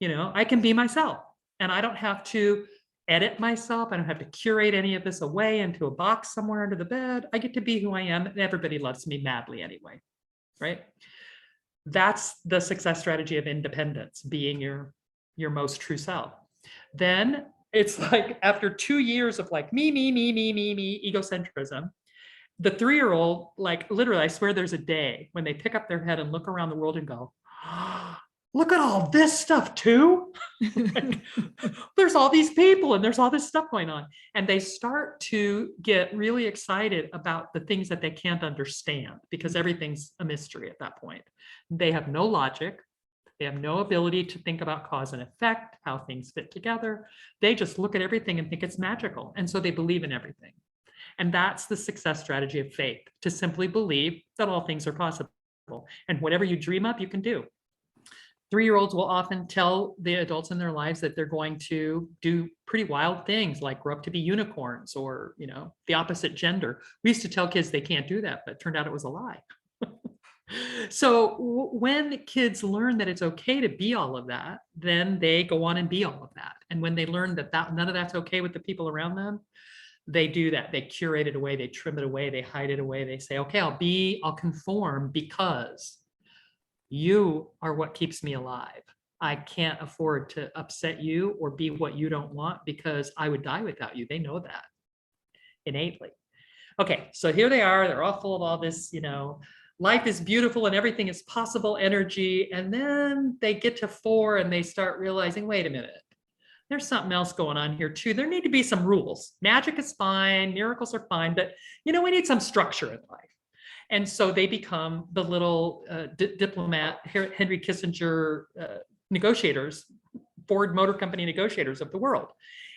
Speaker 2: I can be myself and I don't have to edit myself. I don't have to curate any of this away into a box somewhere under the bed. I get to be who I am and everybody loves me madly anyway, right? That's the success strategy of independence, being your most true self. Then it's like after 2 years of like me, egocentrism, the 3-year-old, like literally, I swear there's a day when they pick up their head and look around the world and go, oh, look at all this stuff too. Like, there's all these people and there's all this stuff going on. And they start to get really excited about the things that they can't understand because everything's a mystery at that point. They have no logic. They have no ability to think about cause and effect, how things fit together. They just look at everything and think it's magical. And so they believe in everything. And that's the success strategy of faith, to simply believe that all things are possible. And whatever you dream up, you can do. 3-year-olds will often tell the adults in their lives that they're going to do pretty wild things like grow up to be unicorns or, the opposite gender. We used to tell kids they can't do that, but it turned out it was a lie. So when kids learn that it's okay to be all of that, then they go on and be all of that. And when they learn that none of that's okay with the people around them, they do that. They curate it away, they trim it away, they hide it away. They say, okay, I'll conform because you are what keeps me alive. I can't afford to upset you or be what you don't want because I would die without you. They know that innately. Okay, so here they are. They're all full of all this, life is beautiful and everything is possible energy. And then they get to 4 and they start realizing, wait a minute, there's something else going on here too. There need to be some rules. Magic is fine, miracles are fine, but we need some structure in life. And so they become the little diplomat, Henry Kissinger negotiators, Ford Motor Company negotiators of the world.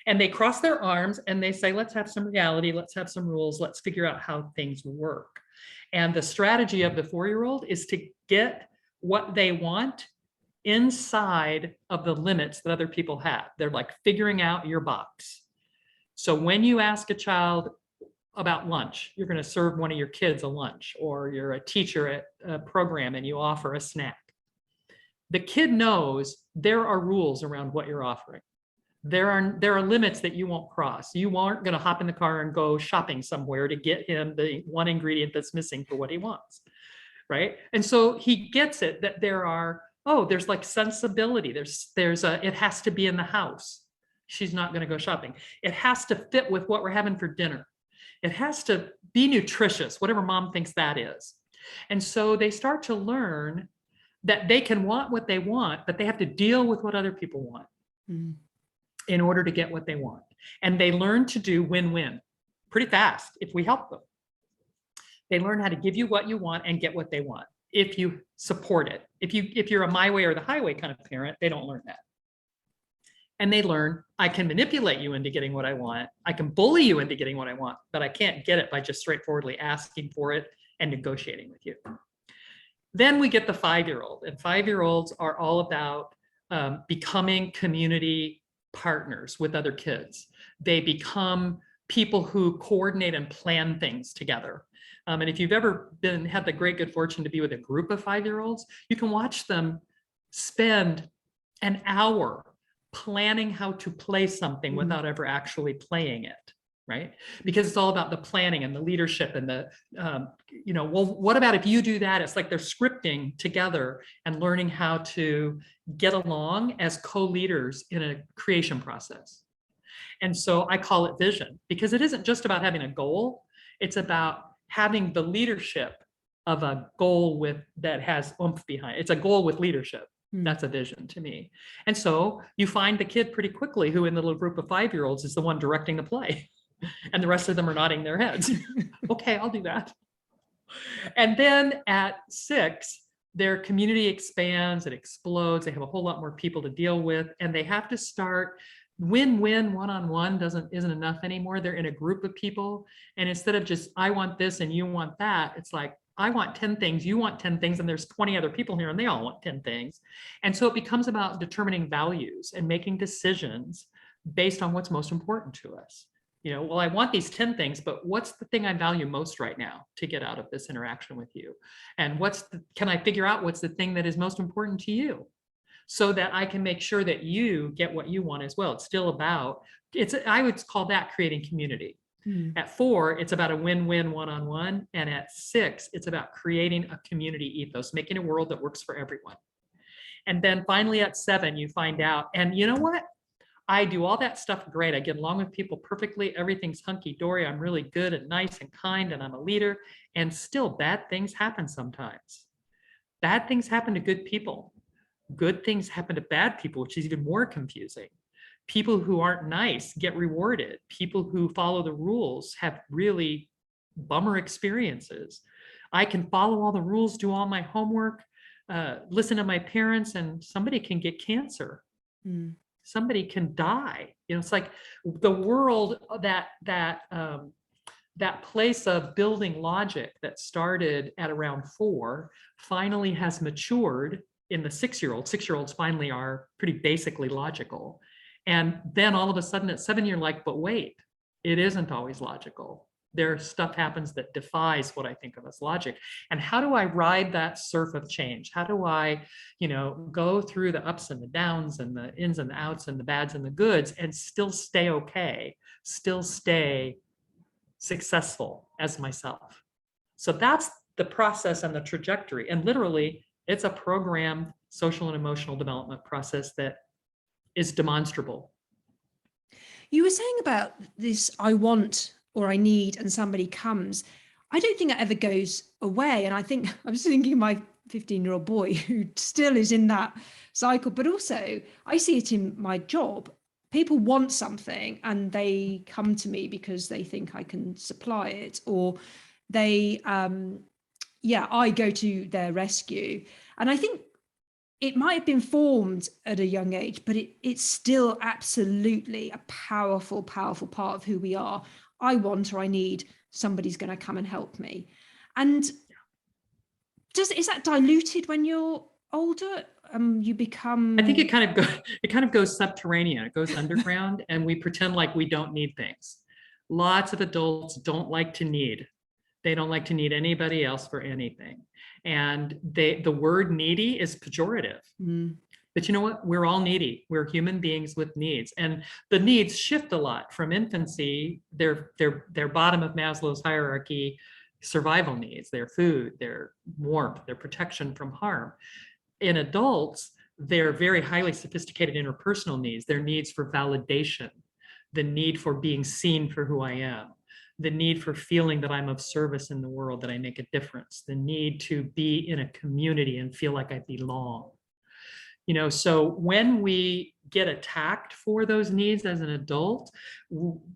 Speaker 2: And they cross their arms and they say, let's have some reality, let's have some rules, let's figure out how things work. And the strategy of the 4-year-old is to get what they want inside of the limits that other people have. They're like figuring out your box. So when you ask a child about lunch, you're going to serve one of your kids a lunch, or you're a teacher at a program and you offer a snack. The kid knows there are rules around what you're offering. There are limits that you won't cross. You aren't going to hop in the car and go shopping somewhere to get him the one ingredient that's missing for what he wants, right? And so he gets it that there's like sensibility. It has to be in the house. She's not going to go shopping. It has to fit with what we're having for dinner. It has to be nutritious, whatever mom thinks that is. And so they start to learn that they can want what they want, but they have to deal with what other people want in order to get what they want. And they learn to do win-win pretty fast if we help them. They learn how to give you what you want and get what they want if you support it. If you're a my way or the highway kind of parent, they don't learn that. And they learn, I can manipulate you into getting what I want. I can bully you into getting what I want, but I can't get it by just straightforwardly asking for it and negotiating with you. Then we get the 5-year-old, and 5-year-olds are all about becoming community partners with other kids. They become people who coordinate and plan things together. And if you've ever had the great good fortune to be with a group of 5-year-olds, you can watch them spend an hour planning how to play something without ever actually playing it, right? Because it's all about the planning and the leadership and the, well, what about if you do that? It's like they're scripting together and learning how to get along as co-leaders in a creation process. And so I call it vision, because it isn't just about having a goal. It's about having the leadership of a goal that has oomph behind it. It's a goal with leadership. That's a vision to me. And so you find the kid pretty quickly who in the little group of 5-year-olds is the one directing the play. And the rest of them are nodding their heads. Okay, I'll do that. And then at 6, their community expands, it explodes. They have a whole lot more people to deal with, and they have to start win-win one-on-one isn't enough anymore. They're in a group of people. And instead of just, I want this and you want that, it's like, I want 10 things, you want 10 things, and there's 20 other people here and they all want 10 things. And so it becomes about determining values and making decisions based on what's most important to us. Well, I want these 10 things, but what's the thing I value most right now to get out of this interaction with you? And can I figure out what's the thing that is most important to you so that I can make sure that you get what you want as well? It's still about, I would call that creating community. At 4, it's about a win-win one-on-one. And at 6, it's about creating a community ethos, making a world that works for everyone. And then finally at 7, you find out, and you know what? I do all that stuff great. I get along with people perfectly. Everything's hunky-dory. I'm really good and nice and kind, and I'm a leader. And still, bad things happen sometimes. Bad things happen to good people. Good things happen to bad people, which is even more confusing. People who aren't nice get rewarded. People who follow the rules have really bummer experiences. I can follow all the rules, do all my homework, listen to my parents, and somebody can get cancer. Somebody can die. It's like the world, that place of building logic that started at around 4 finally has matured in the 6-year-olds. 6-year-olds finally are pretty basically logical. And then all of a sudden at 7, you're like, but wait, it isn't always logical. There's stuff happens that defies what I think of as logic. And how do I ride that surf of change? How do I, go through the ups and the downs and the ins and the outs and the bads and the goods and still stay okay, still stay successful as myself? So that's the process and the trajectory. And literally, it's a programmed social and emotional development process that is demonstrable.
Speaker 1: You were saying about this, I want or I need, and somebody comes. I don't think that ever goes away. And I think I was thinking of my 15-year-old boy who still is in that cycle, but also I see it in my job. People want something and they come to me because they think I can supply it, or they, I go to their rescue. And I think it might have been formed at a young age, but it's still absolutely a powerful, powerful part of who we are. I want or I need, somebody's going to come and help me. And is that diluted when you're older? You become...
Speaker 2: I think it kind of goes subterranean. It goes underground, and we pretend like we don't need things. Lots of adults don't like to need. They don't like to need anybody else for anything. And the word needy is pejorative. But you know what? We're all needy. We're human beings with needs. And the needs shift a lot from infancy. They're bottom of Maslow's hierarchy survival needs, their food, their warmth, their protection from harm. In adults, they're very highly sophisticated interpersonal needs, their needs for validation, the need for being seen for who I am, the need for feeling that I'm of service in the world, that I make a difference, the need to be in a community and feel like I belong. So when we get attacked for those needs as an adult,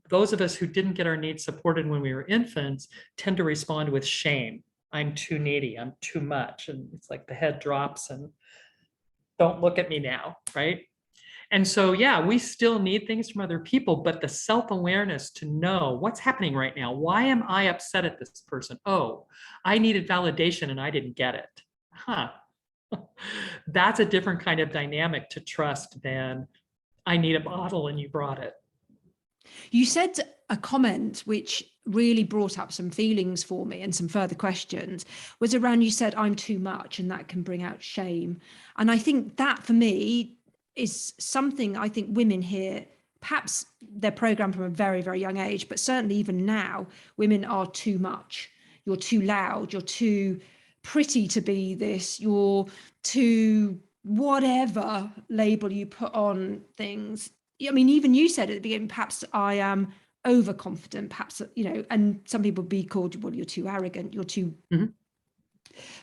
Speaker 2: those of us who didn't get our needs supported when we were infants tend to respond with shame. I'm too needy, I'm too much. And it's like the head drops and don't look at me now, right? And so, we still need things from other people, but the self-awareness to know what's happening right now. Why am I upset at this person? Oh, I needed validation and I didn't get it. That's a different kind of dynamic to trust than I need a bottle and you brought it.
Speaker 1: You said a comment which really brought up some feelings for me and some further questions, was around, you said, I'm too much, and that can bring out shame. And I think that for me is something I think women here, perhaps they're programmed from a very, very young age, but certainly even now, women are too much. You're too loud, you're too pretty to be this, you're too whatever label you put on things. I mean, even you said at the beginning, perhaps I am overconfident, perhaps, and some people be called, well, you're too arrogant, you're too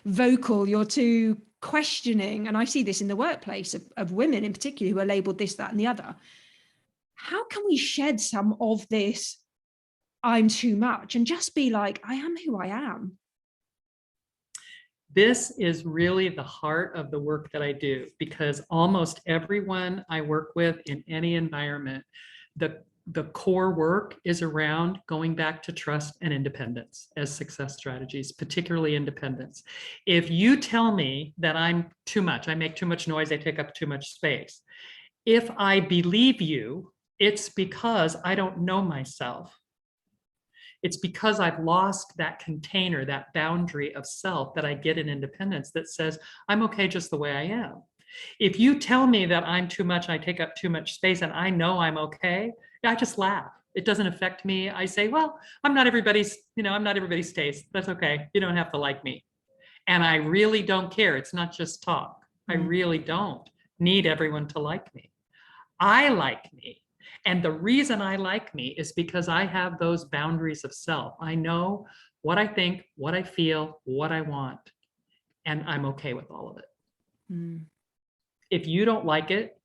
Speaker 1: vocal, you're too questioning. And I see this in the workplace of women in particular who are labeled this, that, and the other. How can we shed some of this I'm too much and just be like, I am who I am?
Speaker 2: This is really the heart of the work that I do, because almost everyone I work with in any environment, the core work is around going back to trust and independence as success strategies, particularly independence. If you tell me that I'm too much, I make too much noise, I take up too much space, if I believe you, it's because I don't know myself. It's because I've lost that container, that boundary of self that I get in independence that says, I'm okay just the way I am. If you tell me that I'm too much, I take up too much space, and I know I'm okay, I just laugh. It doesn't affect me. I say, well, I'm not everybody's taste. That's okay. You don't have to like me. And I really don't care. It's not just talk. I really don't need everyone to like me. I like me. And the reason I like me is because I have those boundaries of self. I know what I think, what I feel, what I want, and I'm okay with all of it. If you don't like it,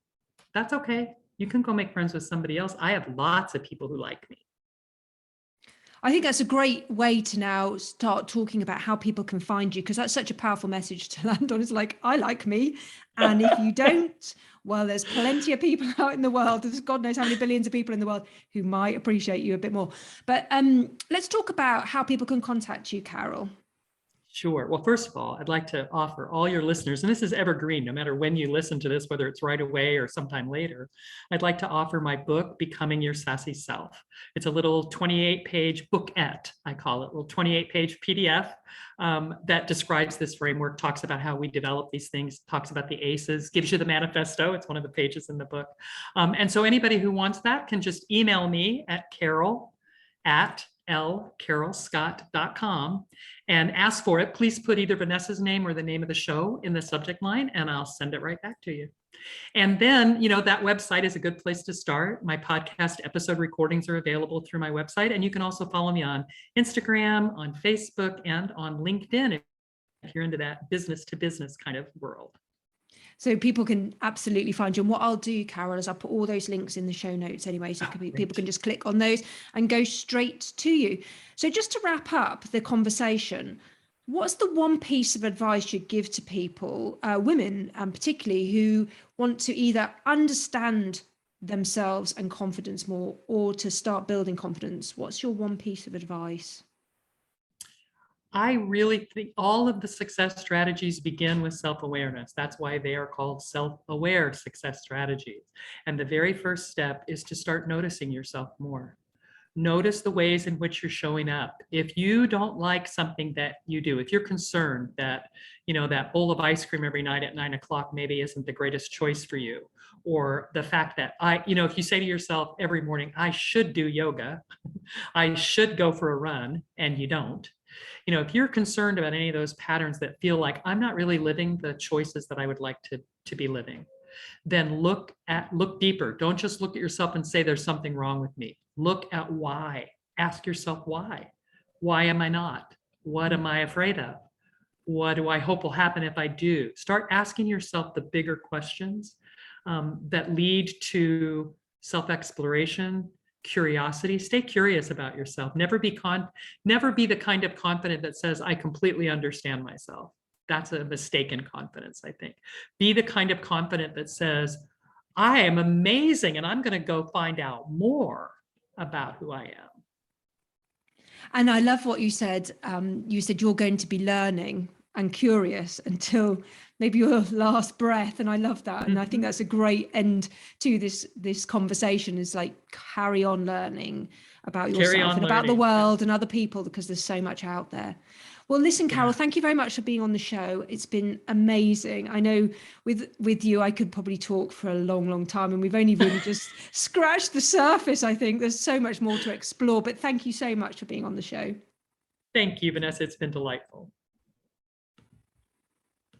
Speaker 2: that's okay. You can go make friends with somebody else. I have lots of people who like me.
Speaker 1: I think that's a great way to now start talking about how people can find you, because that's such a powerful message to land on. It's like, I like me. And if you don't, well, there's plenty of people out in the world. There's God knows how many billions of people in the world who might appreciate you a bit more. But let's talk about how people can contact you, Carol.
Speaker 2: Sure. Well, first of all, I'd like to offer all your listeners, and this is evergreen, no matter when you listen to this, whether it's right away or sometime later, I'd like to offer my book, Becoming Your Sassy Self. It's a little 28-page bookette, I call it, a little 28-page PDF that describes this framework, talks about how we develop these things, talks about the ACEs, gives you the manifesto. It's one of the pages in the book. And so anybody who wants that can just email me at carol@lcarolscott.com and ask for it. Please put either Vanessa's name or the name of the show in the subject line, and I'll send it right back to you. And then, that website is a good place to start. My podcast episode recordings are available through my website, and you can also follow me on Instagram, on Facebook, and on LinkedIn if you're into that business to business kind of world.
Speaker 1: So people can absolutely find you. And what I'll do, Carol, is I'll put all those links in the show notes anyway, so people can just click on those and go straight to you. So just to wrap up the conversation, what's the one piece of advice you'd give to people, women particularly, who want to either understand themselves and confidence more, or to start building confidence? What's your one piece of advice?
Speaker 2: I really think all of the success strategies begin with self-awareness. That's why they are called self-aware success strategies. And the very first step is to start noticing yourself more. Notice the ways in which you're showing up. If you don't like something that you do, if you're concerned that, that bowl of ice cream every night at 9 o'clock maybe isn't the greatest choice for you, or the fact that if you say to yourself every morning, I should do yoga, I should go for a run, and you don't, if you're concerned about any of those patterns that feel like I'm not really living the choices that I would like to be living, then look deeper. Don't just look at yourself and say there's something wrong with me. Look at why. Ask yourself why. Why am I not? What am I afraid of? What do I hope will happen if I do? Start asking yourself the bigger questions that lead to self-exploration, curiosity. Stay curious about yourself. Never be the kind of confident that says, I completely understand myself. That's a mistaken confidence, I think. Be the kind of confident that says, I am amazing and I'm going to go find out more about who I am.
Speaker 1: And I love what you said. You said you're going to be learning and curious until maybe your last breath. And I love that. And I think that's a great end to this conversation, is like, carry on learning about yourself and about the world and other people, because there's so much out there. Well, listen, Carol, thank you very much for being on the show. It's been amazing. I know with you, I could probably talk for a long, long time, and we've only really just scratched the surface. I think there's so much more to explore, but thank you so much for being on the show.
Speaker 2: Thank you, Vanessa. It's been delightful.